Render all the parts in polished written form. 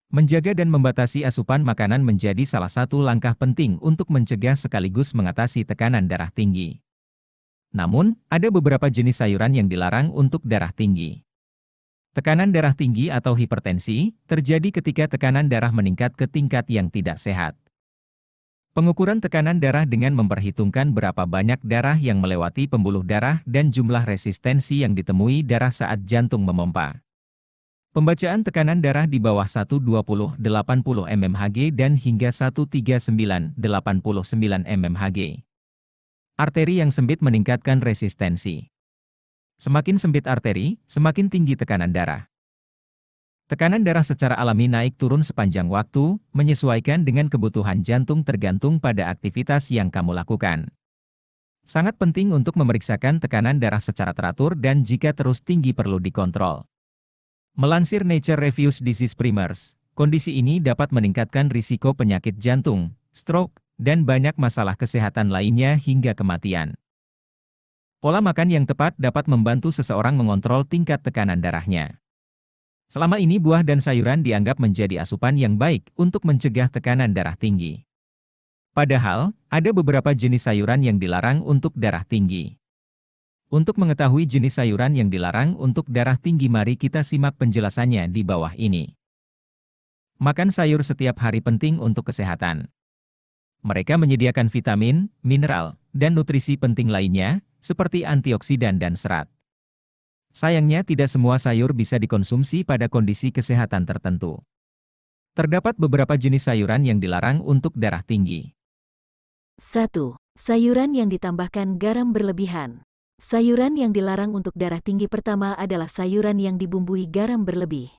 Menjaga dan membatasi asupan makanan menjadi salah satu langkah penting untuk mencegah sekaligus mengatasi tekanan darah tinggi. Namun, ada beberapa jenis sayuran yang dilarang untuk darah tinggi. Tekanan darah tinggi atau hipertensi terjadi ketika tekanan darah meningkat ke tingkat yang tidak sehat. Pengukuran tekanan darah dengan memperhitungkan berapa banyak darah yang melewati pembuluh darah dan jumlah resistensi yang ditemui darah saat jantung memompa. Pembacaan tekanan darah di bawah 120/80 mmHg dan hingga 139/89 mmHg. Arteri yang sempit meningkatkan resistensi. Semakin sempit arteri, semakin tinggi tekanan darah. Tekanan darah secara alami naik turun sepanjang waktu, menyesuaikan dengan kebutuhan jantung tergantung pada aktivitas yang kamu lakukan. Sangat penting untuk memeriksakan tekanan darah secara teratur dan jika terus tinggi perlu dikontrol. Melansir Nature Reviews Disease Primers, kondisi ini dapat meningkatkan risiko penyakit jantung, stroke, dan banyak masalah kesehatan lainnya hingga kematian. Pola makan yang tepat dapat membantu seseorang mengontrol tingkat tekanan darahnya. Selama ini buah dan sayuran dianggap menjadi asupan yang baik untuk mencegah tekanan darah tinggi. Padahal, ada beberapa jenis sayuran yang dilarang untuk darah tinggi. Untuk mengetahui jenis sayuran yang dilarang untuk darah tinggi, mari kita simak penjelasannya di bawah ini. Makan sayur setiap hari penting untuk kesehatan. Mereka menyediakan vitamin, mineral, dan nutrisi penting lainnya, seperti antioksidan dan serat. Sayangnya tidak semua sayur bisa dikonsumsi pada kondisi kesehatan tertentu. Terdapat beberapa jenis sayuran yang dilarang untuk darah tinggi. 1. Sayuran yang ditambahkan garam berlebihan. Sayuran yang dilarang untuk darah tinggi pertama adalah sayuran yang dibumbui garam berlebih.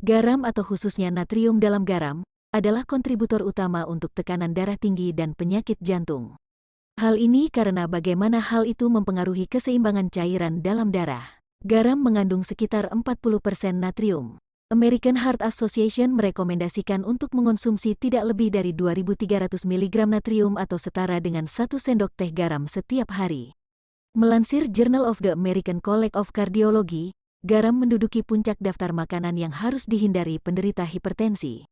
Garam atau khususnya natrium dalam garam adalah kontributor utama untuk tekanan darah tinggi dan penyakit jantung. Hal ini karena bagaimana hal itu mempengaruhi keseimbangan cairan dalam darah. Garam mengandung sekitar 40% natrium. American Heart Association merekomendasikan untuk mengonsumsi tidak lebih dari 2.300 mg natrium atau setara dengan 1 sendok teh garam setiap hari. Melansir Journal of the American College of Cardiology, garam menduduki puncak daftar makanan yang harus dihindari penderita hipertensi.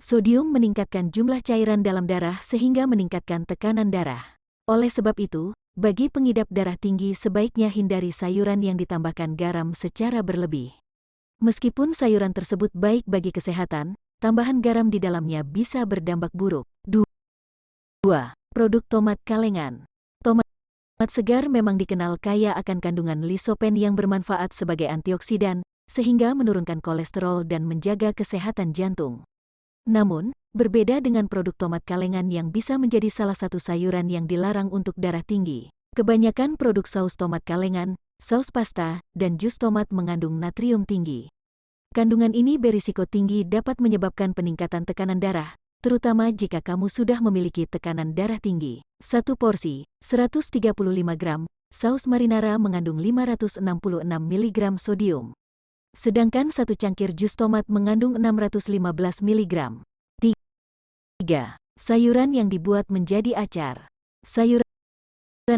Sodium meningkatkan jumlah cairan dalam darah sehingga meningkatkan tekanan darah. Oleh sebab itu, bagi pengidap darah tinggi sebaiknya hindari sayuran yang ditambahkan garam secara berlebih. Meskipun sayuran tersebut baik bagi kesehatan, tambahan garam di dalamnya bisa berdampak buruk. 2. Produk tomat kalengan. Tomat segar memang dikenal kaya akan kandungan lisopen yang bermanfaat sebagai antioksidan, sehingga menurunkan kolesterol dan menjaga kesehatan jantung. Namun, berbeda dengan produk tomat kalengan yang bisa menjadi salah satu sayuran yang dilarang untuk darah tinggi, kebanyakan produk saus tomat kalengan, saus pasta, dan jus tomat mengandung natrium tinggi. Kandungan ini berisiko tinggi dapat menyebabkan peningkatan tekanan darah, terutama jika kamu sudah memiliki tekanan darah tinggi. 1 porsi, 135 gram, saus marinara mengandung 566 mg sodium. Sedangkan 1 cangkir jus tomat mengandung 615 mg. 3. Sayuran yang dibuat menjadi acar. Sayuran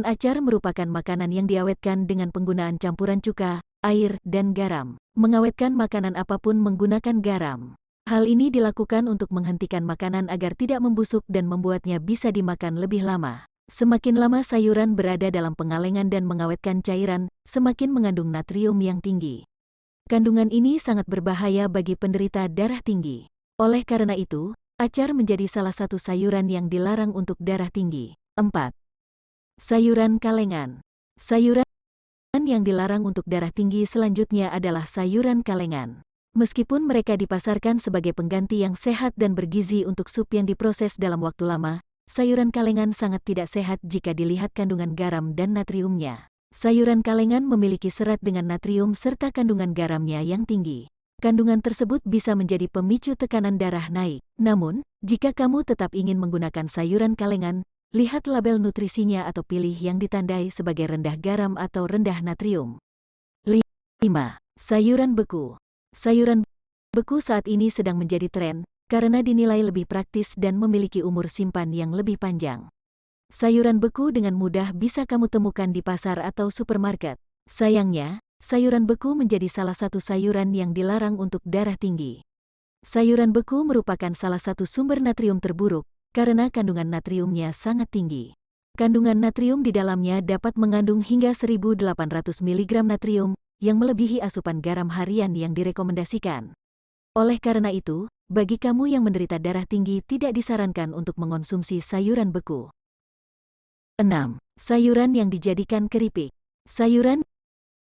acar merupakan makanan yang diawetkan dengan penggunaan campuran cuka, air, dan garam. Mengawetkan makanan apapun menggunakan garam. Hal ini dilakukan untuk menghentikan makanan agar tidak membusuk dan membuatnya bisa dimakan lebih lama. Semakin lama sayuran berada dalam pengalengan dan mengawetkan cairan, semakin mengandung natrium yang tinggi. Kandungan ini sangat berbahaya bagi penderita darah tinggi. Oleh karena itu, acar menjadi salah satu sayuran yang dilarang untuk darah tinggi. 4. Sayuran kalengan. Sayuran yang dilarang untuk darah tinggi selanjutnya adalah sayuran kalengan. Meskipun mereka dipasarkan sebagai pengganti yang sehat dan bergizi untuk sup yang diproses dalam waktu lama, sayuran kalengan sangat tidak sehat jika dilihat kandungan garam dan natriumnya. Sayuran kalengan memiliki serat dengan natrium serta kandungan garamnya yang tinggi. Kandungan tersebut bisa menjadi pemicu tekanan darah naik. Namun, jika kamu tetap ingin menggunakan sayuran kalengan, lihat label nutrisinya atau pilih yang ditandai sebagai rendah garam atau rendah natrium. 5. Sayuran beku. Sayuran beku saat ini sedang menjadi tren, karena dinilai lebih praktis dan memiliki umur simpan yang lebih panjang. Sayuran beku dengan mudah bisa kamu temukan di pasar atau supermarket. Sayangnya, sayuran beku menjadi salah satu sayuran yang dilarang untuk darah tinggi. Sayuran beku merupakan salah satu sumber natrium terburuk karena kandungan natriumnya sangat tinggi. Kandungan natrium di dalamnya dapat mengandung hingga 1.800 mg natrium yang melebihi asupan garam harian yang direkomendasikan. Oleh karena itu, bagi kamu yang menderita darah tinggi tidak disarankan untuk mengonsumsi sayuran beku. 6. Sayuran yang dijadikan keripik. Sayuran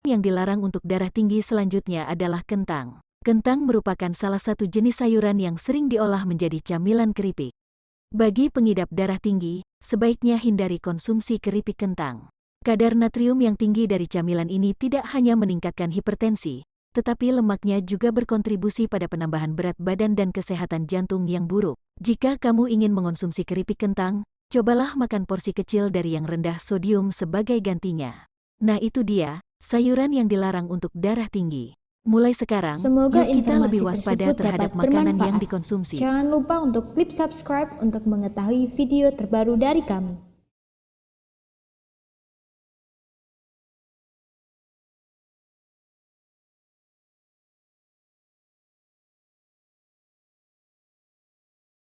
yang dilarang untuk darah tinggi selanjutnya adalah kentang. Kentang merupakan salah satu jenis sayuran yang sering diolah menjadi camilan keripik. Bagi pengidap darah tinggi, sebaiknya hindari konsumsi keripik kentang. Kadar natrium yang tinggi dari camilan ini tidak hanya meningkatkan hipertensi, tetapi lemaknya juga berkontribusi pada penambahan berat badan dan kesehatan jantung yang buruk. Jika kamu ingin mengonsumsi keripik kentang, cobalah makan porsi kecil dari yang rendah sodium sebagai gantinya. Nah itu dia, sayuran yang dilarang untuk darah tinggi. Mulai sekarang, Semoga yuk kita lebih informasi waspada tersebut terhadap dapat makanan yang bermanfaat. dikonsumsi. Jangan lupa untuk klik subscribe untuk mengetahui video terbaru dari kami.